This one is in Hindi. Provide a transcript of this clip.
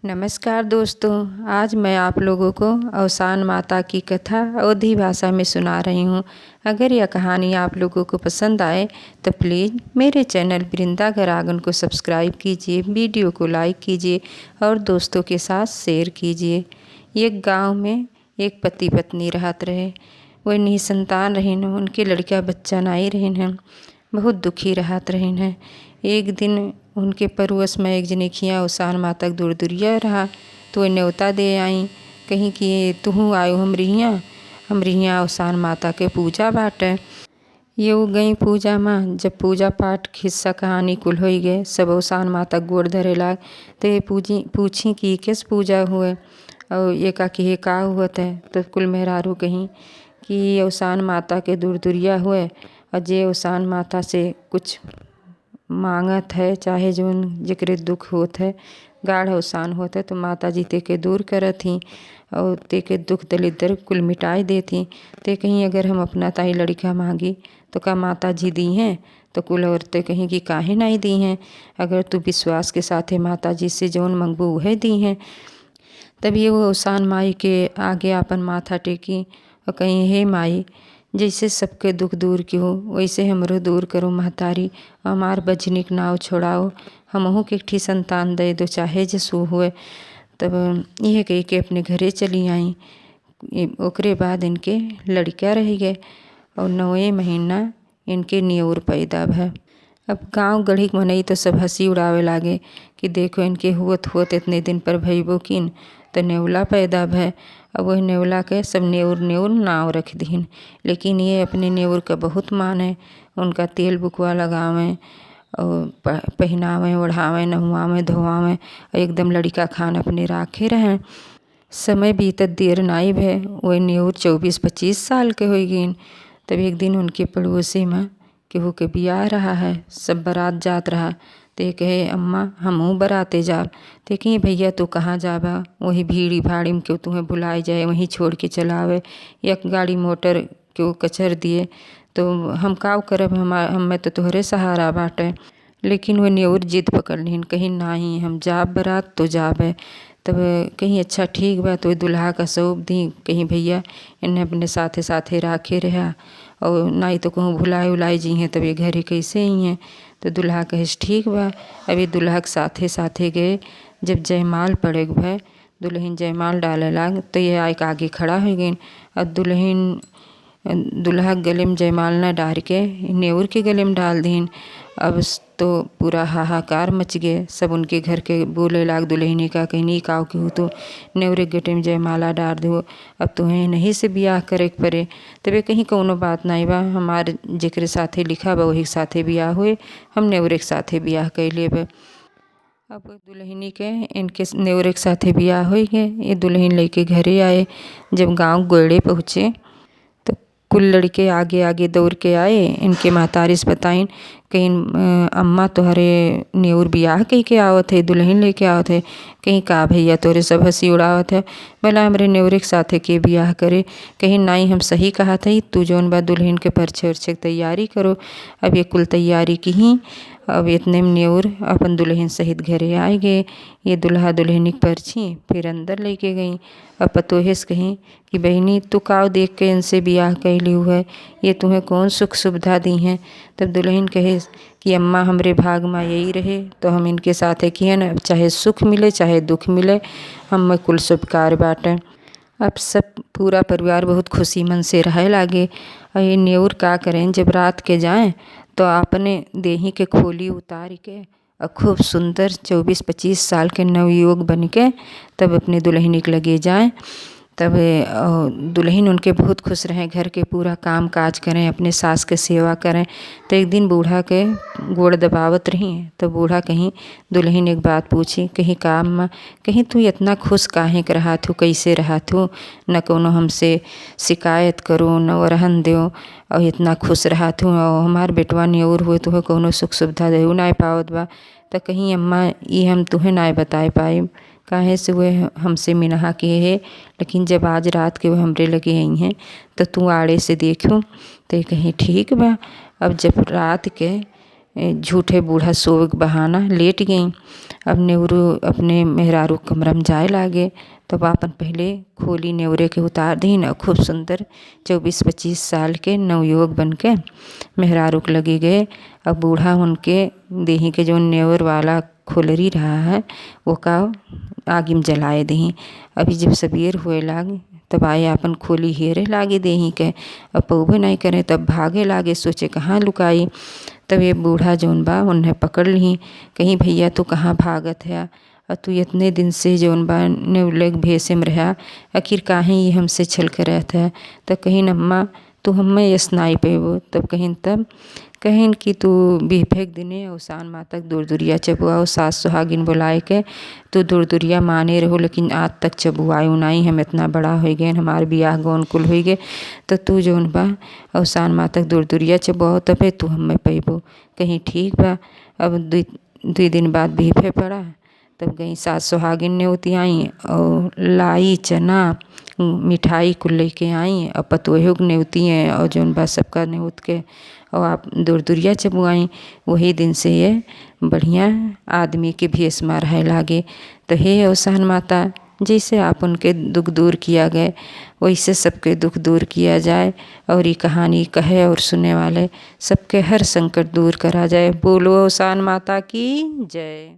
नमस्कार दोस्तों, आज मैं आप लोगों को अवसान माता की कथा अवधी भाषा में सुना रही हूँ। अगर यह कहानी आप लोगों को पसंद आए तो प्लीज़ मेरे चैनल वृंदा घर आंगन को सब्सक्राइब कीजिए, वीडियो को लाइक कीजिए और दोस्तों के साथ शेयर कीजिए। एक गांव में एक पति पत्नी रहत रहे। वह निसंतान रहीन, उनके लड़का बच्चा नाई रहीन हैं। बहुत दुखी रहत रहीन हैं। एक दिन उनके पड़ोस में एक जनिखिया अवसान माता के दूर दुरिया रहा तो न्योता दे आई, कहीं कि तुहू आयो हमरी हियाँ अवसान माता के पूजा बाटे। ये वो गई पूजा में। जब पूजा पाठ खिस्सा कहानी कुल हो गए, सब अवसान माता गोड़ धरे लाग तो ये पूछी कि किस पूजा हुए और ये का हुआ है। तो कुल मेहरारू कहीं कि अवसान माता के दूर दुरिया हुए और जे अवसान माता से कुछ मांगत है, चाहे जोन जेकरे दुख होत है, गाढ़ अवसान होत है तो माता जी तेके दूर करत ही और तेके दुख दलिद्र कुल मिटाई देती। ते कहीं अगर हम अपना ताई लड़का मांगी तो का माता जी दी हैं? तो कुल औरतें कहीं कि काहे नहीं दी हैं। अगर तू विश्वास के साथ है माता जी से जौन मंगबू वह दी हैं। तब ये वो अवसान माई के आगे अपन माथा टेकी और कहीं हे माई, जैसे सबके दुख दूर की हो वैसे हमरो दूर करो महतारी, हमार बजनिक नाव छोड़ाओ, हमहू के ठी संतान दे दो चाहे जसू हुए। तब यह कह के अपने घरे चली आई। ओकरे बाद इनके लड़का रह गए और 9वें महीना इनके न्योर पैदा भय। अब गांव गढ़ी मनई तो सब हंसी उड़ावे लागे कि देखो इनके हुत इतने दिन पर भईबो किन तो नेवला पैदा भय। अब वह नेवला के सब नेउर नाव रख दीन। लेकिन ये अपने नेउर का बहुत माने, उनका तेल बुकवा लगावें और पहनावें ओढ़ावें नहवावें धोवावें और एकदम लड़का खान अपने राखे रहें। समय बीतत देर नाई भय, वह नेउर 24-25 साल के हो गईन। तब एक दिन उनके पड़ोसी में केहू के बियाह रहा है, सब बारात जात रहा। ते कहे अम्मा हमहू बराते जाब। ते कहीं भैया तू कहाँ जाबा? वही भीड़ी भाड़ी में क्यों तुम्हें बुलाए जाए, वहीं छोड़ के चलावे। एक गाड़ी मोटर क्यों कचर दिए तो हम काव करब, हमें तो तोहरे सहारा बाटे। लेकिन वह नेउर जिद पकड़ लीन, कहीं नहीं हम जाब बरात तो जाबे। तब कहीं अच्छा ठीक बा तो दुल्हा का सौंप दी, कहीं भैया इन्हें अपने साथे साथे राखे रहा और नहीं तो कहूँ भुलाए उलाए जी हैं तब ये घरे कैसे ही हैं। तो दुल्हा कहेस ठीक बा। अभी दुल्हा के साथे साथे गए। जब जयमाल पड़े भय, दुल्हन जयमाल डाले लाग तो ये आके आगे खड़ा हो गई और दुल्हा गले में जयमाल न डाल के नेउर के गले में डाल दीन। अब तो पूरा हाहाकार मच गए। सब उनके घर के बोले लाग दुल्हनी का कहीं नहीं काव कि तो नेउरे गेटे में जयमाला डाल दो, अब तुम्हें नहीं से बियाह करे के पड़े। तबे कहीं कोनो बात नहीं बा, हमार जेकरे साथे लिखा बा वही साथे बियाह हुए, हम नेउरे के साथे बियाह कर लेबे। अब दुल्हनी के इनके नेउरे के साथे बियाह हो गए। ये दुल्हन लेके घरे आए। जब गांव गोड़े पहुँचे तो कुल लड़के आगे आगे दौड़ के आए। इनके महतारिस बताइन कहीं अम्मा तोहरे नेउर बियाह कही के आवत है, दुल्हन लेके आवत है। कहीं का भैया तोरे सब हंसी उड़ावत है, भला हमरे नेउरे के साथे के बियाह करे। कहीं नहीं हम सही कहा था, तू जौन बा दुल्हन के परछे उरछे तैयारी करो। अब ये कुल तैयारी की ही। अब इतने में नेउर अपन दुल्हन सहित घरे आए गए। ये दुल्हा दुल्हनी की परछी फिर अंदर लेके गई। अब पतोहेस कहीं कि बहनी तू काव देख के इनसे बियाह कैली हुआ है, ये तुम्हें कौन सुख सुविधा दी हैं। तब दुल्हन कहे कि अम्मा हमरे भाग में यही रहे तो हम इनके साथ है किए न, चाहे सुख मिले चाहे दुख मिले, हम कुल शुभकार बाटे। अब सब पूरा परिवार बहुत खुशी मन से रहे लागे। और ये नेउर का करें जब रात के जाएं तो अपने देही के खोली उतार के और खूब सुंदर 24-25 साल के नवयुवक बन के तब अपने दुल्हनी के लगे जाएं। तब दुल्हन उनके बहुत खुश रहें, घर के पूरा काम काज करें, अपने सास के सेवा करें। तो एक दिन बूढ़ा के गोड़ दबावत रही तो बूढ़ा कहीं दुल्हन एक बात पूछी, कहीं काम में कहीं तू इतना खुश काहे के रहा थू, कैसे रहा थू, न कोनो हमसे शिकायत करो न वरहन दो और इतना खुश रहा थू और हमार बेटवा नेउर हुए तो कोनो सुख सुविधा देहू ना पावत बा। तो कहीं अम्मा ये हम तुम्हें ना बताए पाए काहे से वह हमसे मिनहा किए है, लेकिन जब आज रात के वह हमरे लगे आई हैं तो तू आड़े से देखूं। तो कहीं ठीक बा। अब जब रात के झूठे बूढ़ा सोवे के बहाना लेट गई। अब नेवरू अपने मेहरारू कमरा में जाए लागे, तब आपन पहले खोली नेवरे के उतार दीन और खूब सुंदर 24-25 साल के नवयुवक बन के मेहरारू के लगे गए। अब बूढ़ा उनके देही के जो नेवर वाला खोलरी रहा है वो का आगे में जलाए दही। अभी जब सबेर हुए लागे तब आए अपन खोली हेरे लागे देही के, अब पौबे नहीं करे तब भागे लागे, सोचे कहाँ लुकाई। तब ये बूढ़ा जौन बा उन्हें पकड़ ली, कहीं भैया तू कहाँ भागत है, और तू इतने दिन से जौन बा नेवलेग भेसे में रहा, आखिर काहे ये हमसे छल करत है। तब कहीं अम्मा तू हमें यस नाई पेबो, तब कहीं कि तू बिह फेंक दिने अवसान मातक दूर दुरिया चबुआओ, सास सुहागिन बुलाए के तू दूर दुरिया माने रहो, लेकिन आज तक चबुआयो नहीं। हम इतना बड़ा हो गए, हमारे बियाह गौन कुल हो गए, तो तू जौन बा अवसान मातक दूर दुरिया चबुआओ तबे तू हमें पैबो। कहीं ठीक बा। अब 2 दिन बाद बिहफे पड़ा, तब गई सास सुहागिन नेवती आई और लाई चना मिठाई कुल लेके आई, और पतोहियों के नेवती हैं और जौन बा सबका नेवत के और आप दूर दुरिया चबुआई। वही दिन से ये बढ़िया आदमी के भेष में रहे लागे। तो हे अवसान माता, जैसे आप उनके दुख दूर किया गए वैसे सबके दुख दूर किया जाए, और ये कहानी कहे और सुनने वाले सबके हर संकट दूर करा जाए। बोलो अवसान माता की जय।